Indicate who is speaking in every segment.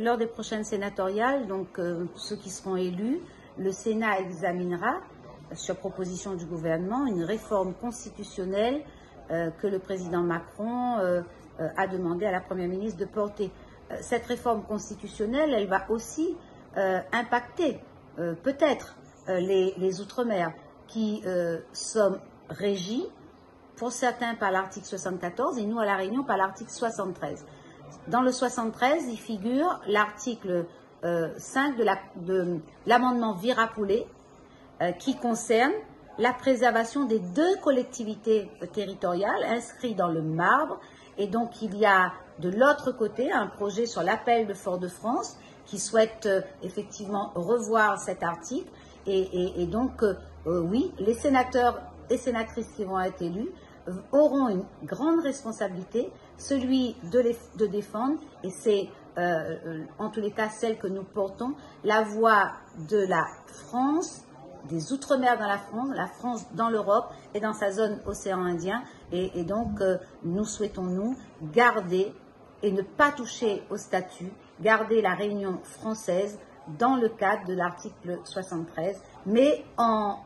Speaker 1: lors des prochaines sénatoriales, donc ceux qui seront élus, le Sénat examinera, sur proposition du gouvernement, une réforme constitutionnelle que le président Macron a demandé à la Première ministre de porter. Cette réforme constitutionnelle, elle va aussi impacter peut-être les Outre-mer qui sont régis pour certains par l'article 74 et nous à La Réunion par l'article 73. Dans le 73, il figure l'article 5 de l'amendement Virapoulet qui concerne la préservation des 2 collectivités territoriales inscrites dans le marbre. Et donc, il y a de l'autre côté un projet sur l'appel de Fort-de-France qui souhaite effectivement revoir cet article. Et donc, oui, les sénateurs et sénatrices qui vont être élus auront une grande responsabilité, celui de défendre, et c'est en tous les cas celle que nous portons, la voix de la France, des Outre-mer dans la France dans l'Europe et dans sa zone océan Indien. Et donc, nous souhaitons, nous, garder et ne pas toucher au statut, garder la Réunion française dans le cadre de l'article 73, mais en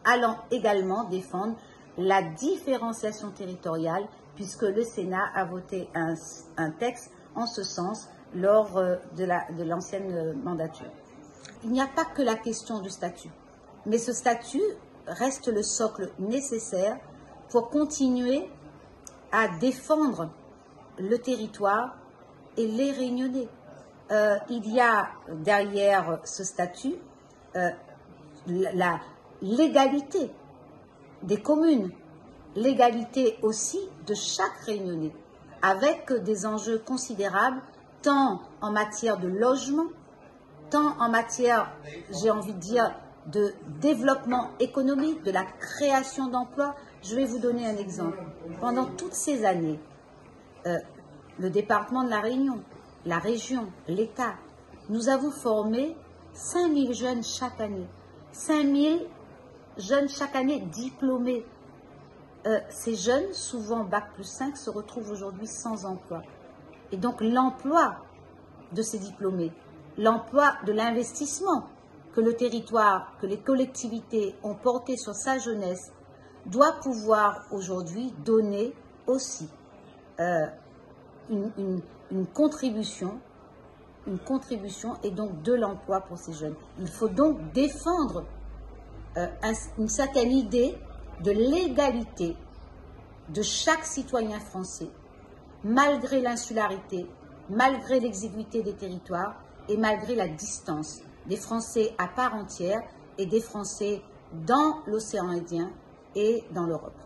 Speaker 1: allant également défendre la différenciation territoriale, puisque le Sénat a voté un texte en ce sens lors de l'ancienne mandature. Il n'y a pas que la question du statut, mais ce statut reste le socle nécessaire pour continuer à défendre le territoire et les Réunionnais. Il y a derrière ce statut la l'égalité des communes, l'égalité aussi de chaque Réunionnais, avec des enjeux considérables, tant en matière de logement, tant en matière, j'ai envie de dire, de développement économique, de la création d'emplois. Je vais vous donner un exemple. Pendant toutes ces années, le département de La Réunion, la région, l'État, nous avons formé 5000 jeunes chaque année. 5000 jeunes chaque année diplômés. Ces jeunes, souvent Bac+5, se retrouvent aujourd'hui sans emploi. Et donc l'emploi de ces diplômés, l'emploi de l'investissement que le territoire, que les collectivités ont porté sur sa jeunesse, doit pouvoir aujourd'hui donner aussi une contribution et donc de l'emploi pour ces jeunes. Il faut donc défendre une certaine idée de l'égalité de chaque citoyen français, malgré l'insularité, malgré l'exiguïté des territoires et malgré la distance des Français à part entière et des Français dans l'océan Indien et dans l'Europe.